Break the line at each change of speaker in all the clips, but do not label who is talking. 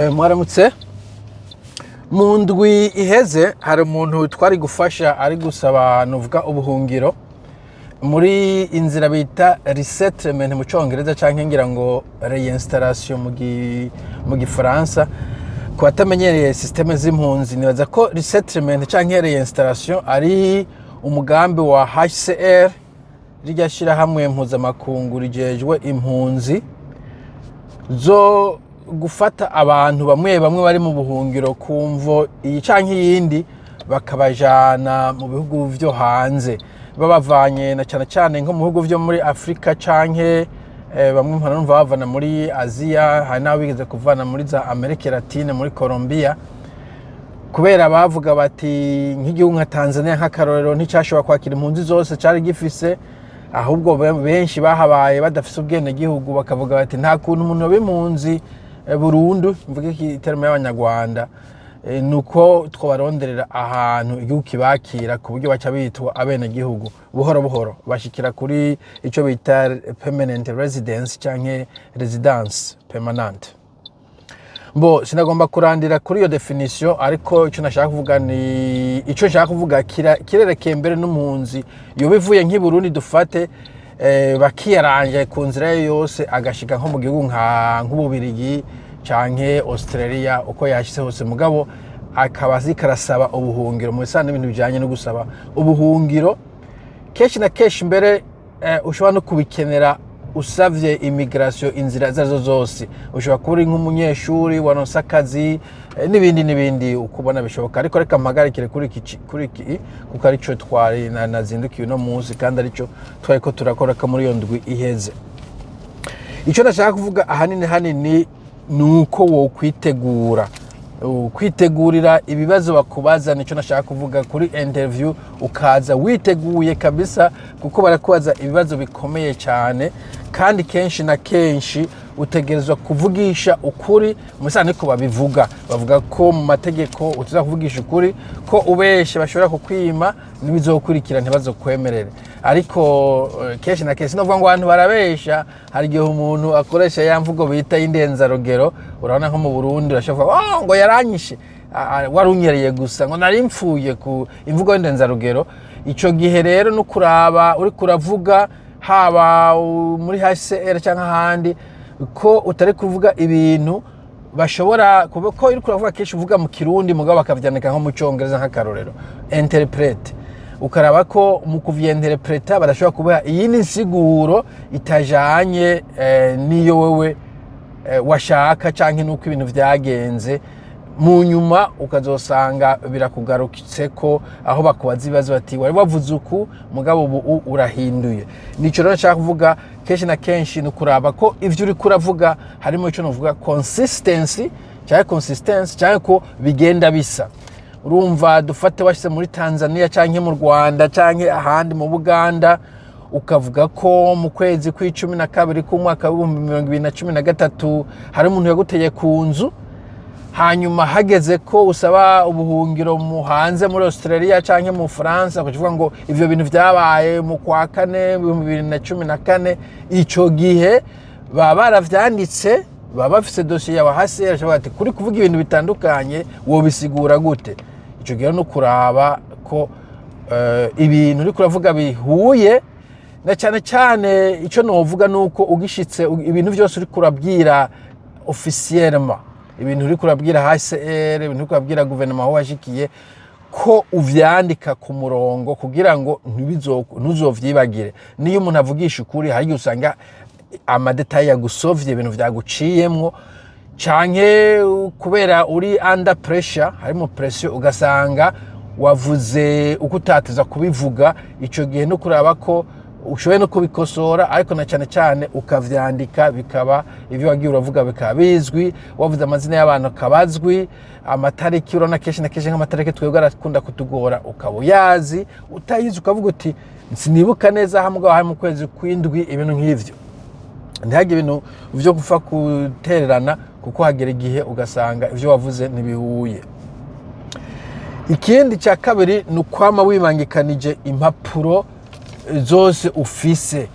Mwaramutse mu ndwi iheze hari umuntu twari gufasha ari gusaba nuvuga ubuhungiro muri inzira bita resettlement mu Congereza canke ngira ngo reinstallation mu Gifaransa. Ku batamenyereye systeme z'impunzi nibaza ko resettlement canke reinstallation ari umugambi wa HCR rijya shirahamwe mpuzamakungu rijejwe impunzi zo gufata abantu bamwe bari mu buhungiro kumvo iyi canke yindi bakabajana mu bihugu vyo hanze babavanye na cyane nko mu bihugu vyo muri Afrika canke bamwe mpanumva bavana muri Aziya, hari naho bigeze kuvana muri za Amerika Latine muri Colombia, kubera bavuga bati nk'igihugu nka Tanzania nk'akarorero nticashobora kwakira impunzi zose cari gifise, ahubwo benshi bahabaye badafise ubwene gihugu, bakavuga bati nta kuntu umuntu w'impunzi burundu mvuge ki terme y'abanyarwanda nuko twabaronderera ahantu igihugu kibakira ku buryo baca bitwa abene gihugu buhoro buhoro bashikira kuri ico bita permanent residence canke residence permanente. Bo sinagomba kurandira kuri iyo definition, ariko ico nashaka kuvuga ni ico nshaka kuvuga kirerekeye mbere n'impunzi yo bivuye nk'i Burundi dufate bakiyaranje ku nzira yose agashika nko mu gihugu nk'Ububirigi canke Australia uko yashyize hose, mugabo akaba zikarasaba ubuhungiro mu bisana n'ibintu bijanye no gusaba ubuhungiro kenshi na kenshi mbere ushobora no kubikenera usavye immigration inzira zazo zose, ushobora kuba uri nk'umunyeshuri waronse akazi n'ibindi ukubona bishoboka. Ariko reka mpagarikire kuri kuko arico twari nazindukiye no munsi kandi arico twariko turakora muri iyo ndwi iheze. Ico ndashaka kuvuga ahanini nuko wo kwitegurira ibibazo bakubaza, nico nashaka kuvuga kuri interview ukaza witeguye kabisa, kuko barakubaza ibibazo bikomeye cyane kandi kenshi na kenshi utegerezwa kuvugisha ukuri. Musane ko bavuga ko mu mategeko utiza kuvugisha ukuri, ko ubeshe bashobora kukwima nibizokurikira ntibazokwemerere. Ariko kenshi na kenshi novuga ngo abantu barabesha, hari gihe umuntu akoresha ya mvugo bita y'indenzarugero. Urabona nko mu Burundi urashobora ngo yaranyishe warunyereye gusa ngo nari mpfuye ku imvugo y'indenzarugero. Ico gihe rero no kuraba uri kuravuga haba muri HCR cyangwa ahandi ko utari kuvuga ibintu bashobora ko uri kuravuga kenshi uvuga mu Kirundi mugabo bakavyandika nko mu Congereza nk'akarorero interprete, ukaraba ko mu kuvyenterpreta barashobora kubaha iyi nsiguro itajanye niyo wewe washaka canke nuko ibintu vyagenze, mu nyuma ukazosanga birakugarukitse ko aho bakubaza ibibazo bati wari wavuze uku mugabo ubu urahinduye. Nico rero nshaka kuvuga kenshi na kenshi no kuraba ko ivyo uri kuravuga harimo ico novuga consistency cyangwa ko bigenda bisa. Urumva dufate washyize muri Tanzania canke mu Rwanda canke ahandi mu Buganda, ukavuga ko mu kwezi kwa12 k'umwaka wa 2013 hari umuntu yaguteye ku nzu, hanyuma hageze ko usaba ubuhungiro mu hanze muri Australia canke mu France, kuvuga ngo ivyo bintu vyabaye mu kwa 4 2014. Ico gihe baba baravyanditse, baba bafise dossier yawe hasi yarashobora ati kuri kuvuga ibintu bitandukanye wo bisigura gute. Ico gihe no kuraba ko ibintu uri kuravuga bihuye, na cyane ico novuga nuko ugishitse ibintu byose uri kurabwira officiellement, ibintu uri kurabwira HCR, ibintu uri kurabwira gouvernement aho washikiye, ko uvyandika ku murongo kugira ngo ntuzovyibagire. Niyo umuntu avugisha ukuri hari usanga amadetail yagusovye ibintu vyaguciyemwo, canke kubera uri under pressure, harimo pressure ugasanga wavuze uko utateza kubivuga. Ico gihe no kuraba ko ushoboye no kubikosora, ariko na cyane ukavyandika bikaba ivyo wagiye uravuga bikaba bizwi, wavuze amazina y'abantu akabazwi, amatariki urona kenshi na kenshi nk'amatariki twebwe arakunda kutugora ukaba uyazi, utayizi ukavuga uti sinibuka neza hamwe hari mu kwezi kw'indwi ibintu nk'ivyo. Ntihage ibintu vyo gupfa gutererana, kuko hagera igihe ugasanga ivyo wavuze ntibihuye. Ikindi cya kabiri ni ukwama wimangikanije impapuro zose ufise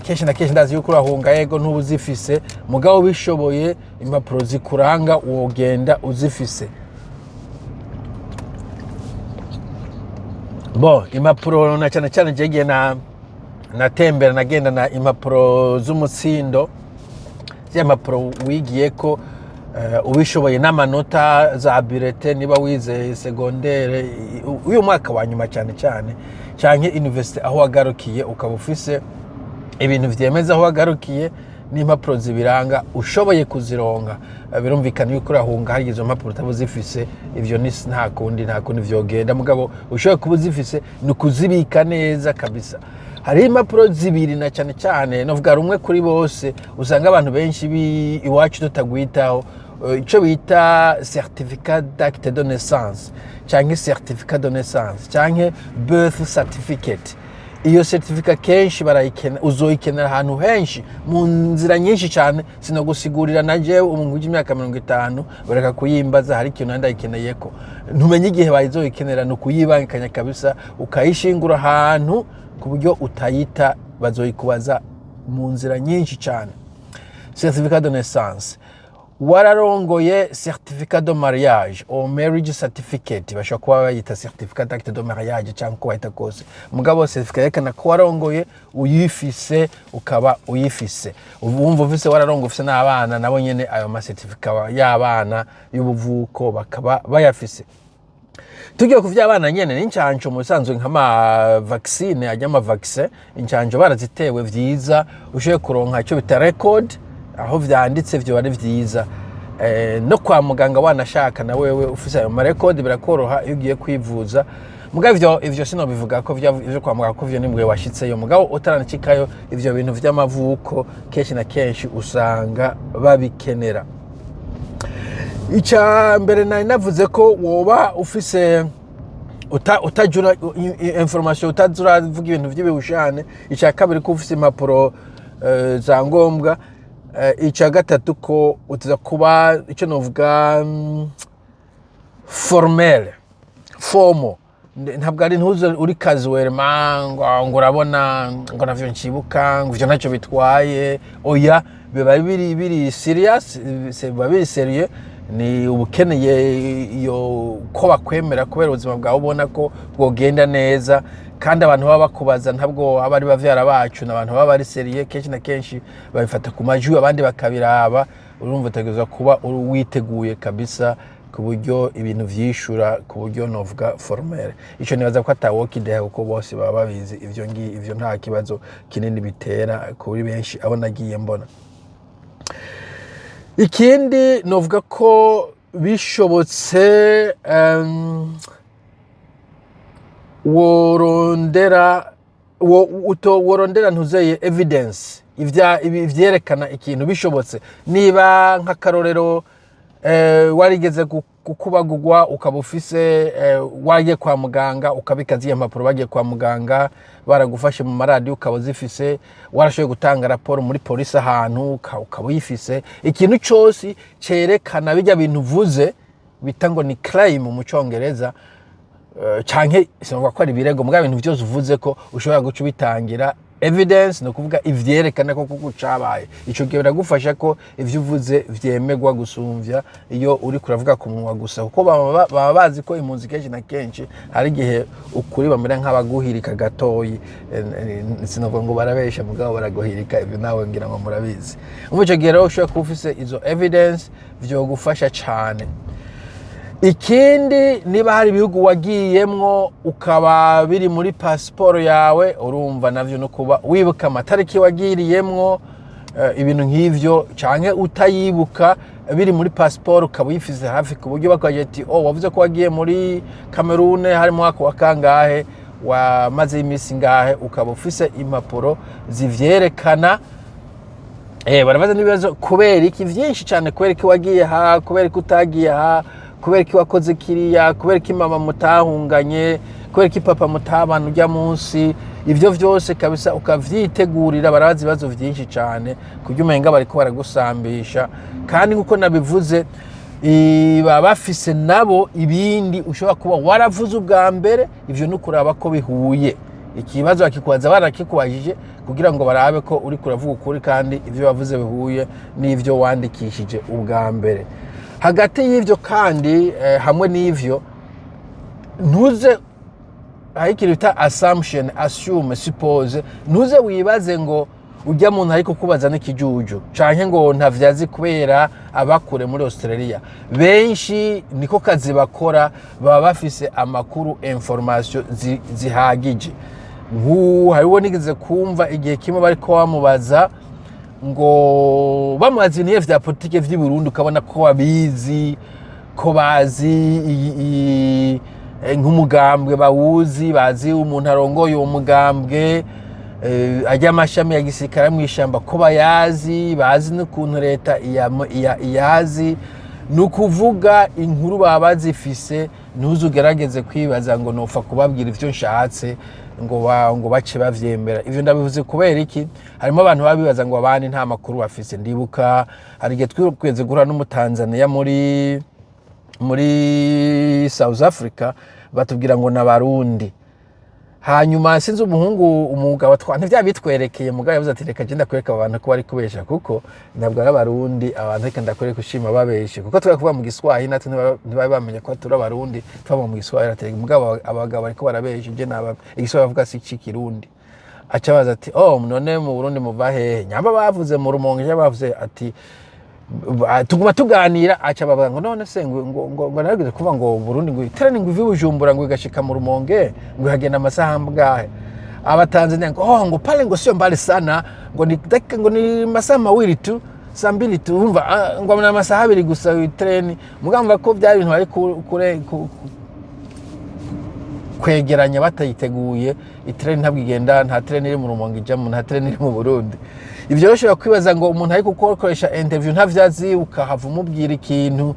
kenshi na kenshi ndazi yuko urahunga yego ntubuzifise mugabo bishoboye impapuro zikuranga wogenda uzifise. Impapuro na cyane cyane jegiye natembera nagenda na impapuro z'umutsindo impapuro wigiye ko ubishoboye n'amanota za bulletin niba wize secondaire uyu mwaka wa nyuma cyane cyane canke university aho wagarukiye ukaba ufise ibintu vyemeza aho wagarukiye n'impapuro zibiranga ushoboye kuzironga. Birumvikana yuko urahunga hari izo mpapuro utabuzifise ivyo nta kundi vyogenda mugabo ushoboye kubuzifise ni kuzibika neza kabisa. Hari impapuro zibiri na cyane cyane novuga rumwe kuri bose usanga abantu benshi iwacu tutagwitaho ico bita certificat d'acte de naissance canke certificat de naissance canke birth certificate. Iyo certificate kenshi barayikena uzoyikenera ahantu henshi mu nzira nyinshi cyane sinogusigurira naje umuntu w'imyaka 50 bareka kuyimbaza hari ikintu nandayikeneyeko ntumenye igihe bayizoyikenera no kuyibangikanya kabisa ukayishingura ahantu ku buryo utayita bazoyikubaza mu nzira nyinshi cyane. Certificat de naissance wararongoye certificat de mariage or marriage certificate bashobora kuba bayita certificat d'acte de mariage cyangwa ko bayita kose mugabo certificat yerekana ko warongoye uyifise ukaba uyifise wumva ufise wararongo ufise n'abana nabo nyene ayo ma certificat y'abana y'ubuvuko bakaba bayafise. Tugiye kuvya abana nyene n'incanco mu sanzwe nk'ama vaccine ajyama vaccine incanco barazitewe vyiza ushoye kuronka cyo bita record aho vyanditse vyo bari vyiza no kwa muganga wanashaka na wewe ufise ayo ma record birakoroha iyo ugiye kwivuza mugabo ivyo sino bivuga ko ivyo kwa muganga ko vyo nimwe washitseyo mugabo utaranacikayo ivyo bintu vy'amavuko kenshi na kenshi usanga babikenera. Ica mbere navuze ko woba ufise utajura information utazura vuga ibintu vy'ibihushane. Ica kabiri ko ufise impapuro za ngombwa. Ica gatatu ko utiza kuba ico novuga formal ntabwo ari ntuzo uri casual ngo urabona ngo navyo ncibuka ngo ivyo ntacyo bitwaye oya biba biri serious biba biri serieux ni ubukeneye iyo ko bakwemera kubera ubuzima bwawe ubona ko bwogenda neza kandi abantu baba bakubaza ntabwo abari bavyara bacu n'abantu baba bari serieux kenshi na kenshi babifata ku majwi abandi bakabiraba urumva utegerezwa kuba witeguye kabisa ku buryo ibintu vyishura ku buryo novuga formel. Ico nibaza ko atawokideha kuko bose baba babizi ivyo nta kibazo kinini bitera kuri benshi abo nagiye mbona. Ikindi novuga ko bishobotse worondera ntuzeye evidence ivyerekana ikintu bishobotse niba nk'akarorero warigeze gukubagurwa ukaba ufise wagiye kwa muganga ukabikaziye impapuro bagiye kwa muganga baragufashe mu maradi ukaba zifise warashoboye gutanga raporo muri polisi ahantu ukaba uyifise ikintu cyose cerekana bijya bintu uvuze bita ngo ni claim mu Cyongereza canke sinumva ko ari birego mugabo ibintu byose uvuze ko ushobora guca bitangira evidence no kuvuga ivyerekana ko kucabaye ico gihe biragufasha ko ivyo uvuze vyemegwa gusumvya iyo uri kuravuga ku munwa gusa kuko baba bazi ko impunzi kenshi na kenshi hari gihe ukuri bamera nk'abaguhirika gatoyi sinovuga ngo barabesha mugabo baraguhirika ibyo nawe ngira ngo murabizi umuco gihe rero ushobora kuba ufise izo evidence vyo gufasha cane. Ikindi niba hari ibihugu wagiyemwo ukaba biri muri passport yawe urumva navyo no kuba wibuka amatariki wagiriyemwo ibintu nk'ivyo canke utayibuka biri muri passport ukaba uyifize hafi ku buryo bakaje ati wavuze ko wagiye muri Cameroon harimo wa kangahe wamaze imisi ngahe ukaba ufise impapuro zivyerekana barabaza nibibazo kubera iki vyinshi cyane kubera iki wagiye kubera iki utagiye kubera ki wakoze kiriya kubera ki mama mutahunganye kubera ki papa mutabana ujya munsi ivyo vyose kabisa ukavyitegurira barazi bazo vyinshi cyane kujya umenga bariko baragusambisha kandi nkuko nabivuze baba bafise nabo ibindi ushobora kuba waravuze ubwa mbere ivyo nukuraba ko bihuye ikibazo akikubaza barakikubajije kugira ngo barabe ko uri kuravuga ukuri kandi ivyo wavuze bihuye n'ivyo wandikishije ubwa mbere. Hagati y'ivyo kandi hamwe n'ivyo ntuze ikintu bita assumption, assume, suppose, ntuze wibaze ngo ujya muntu ariko kubaza n'ikijuju canke ngo ntavyazi kubera abakure muri Australia. Benshi niko kazi bakora, baba bafise amakuru, information zihagije. Hariho nigeze kumva igihe kimwe bariko bamubaza ngo bamubaza ibintu vya politike vy'i Burundi, ukabona ko babizi, ko bazi nk'umugambwe bawuzi, bazi umuntu arongoye uwo mugambwe, ajya amashami ya gisirikare mw'ishamba ko bayazi, bazi n'ukuntu leta iyazi. Ni ukuvuga inkuru baba bazifise, ntuzugerageze kwibaza ngo nopfa kubabwira ivyo nshatse ngo bace bavyemera. Ivyo ndabivuze kubera iki? Harimo abantu babibaza ngo abandi nta makuru bafise. Ndibuka hari igihe twigeze guhura n'umutanzania muri South Africa, batubwira ngo n'abarundi. Hanyuma sinzi umugabo ntivya bitwerekeye, mugabo yavuze ati reka genda kwereka abantu ko bari kubesha, kuko ntabwo ari abarundi abantu, reka ndakwereka ushima babeshe, kuko twari kuvuga mu Giswahili natwe ntibari bamenye ko turi abarundi twaba mu Giswahili. Ati mugabo abagabo bariko barabesha, je naba Igiswahili bavuga si Kirundi. Aca baza ati none mu Burundi muva hehe? Nyamba bavuze mu Rumonge, bavuze ati tuguma tuganira. Aca bavuga ngo none se ngo narageze kuvuga ngo Burundi ngo iterane ngo ivi Bujumbura ngo igashika mu Rumonge ngo hagenda amasaha amgahe. Abatanzania ngo pale ngo sio mbali sana, ngo ni masaha mawili tu, saa mbili tu, umva ngo na masaha abiri gusa iterane. Mugamba ko byari ibintu bari kwegeranya batayiteguye. Iterane ntabwo igenda, nta terane iri mu Rumonge ijamo, nta terane iri mu Burundi. Ivyo rero kwibaza ngo umuntu ariko gukoresha interview ntavyazi, ukahava umubwira ikintu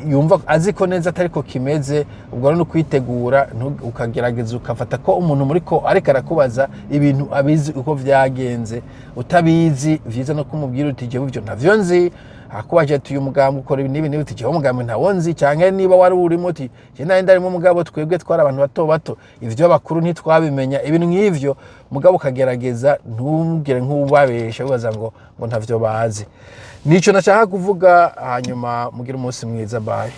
yumva azi ko neza atariko kimeze, ubwo rero no kwitegura ukagerageza ukafata ko umuntu muriko ariko arakubaza ibintu abizi uko vyagenze. Utabizi vyiza no kumubwira uti je bivyo ntavyo nzi, akubaje ati uyu mugambwe ukora ibi n'ibi, uti je umugambwe ntawonzi, canke niba wari urimo uti je nari ndarimo mugabo twebwe twari abantu bato bato, ivyo bakuru ntitwabimenya. Ibintu nk'ivyo mugabo ukagerageza ntugire nk'ubabesha ubaza ngo ntavyo bazi. Nico nashaka kuvuga, hanyuma mugira umunsi mwiza, bye.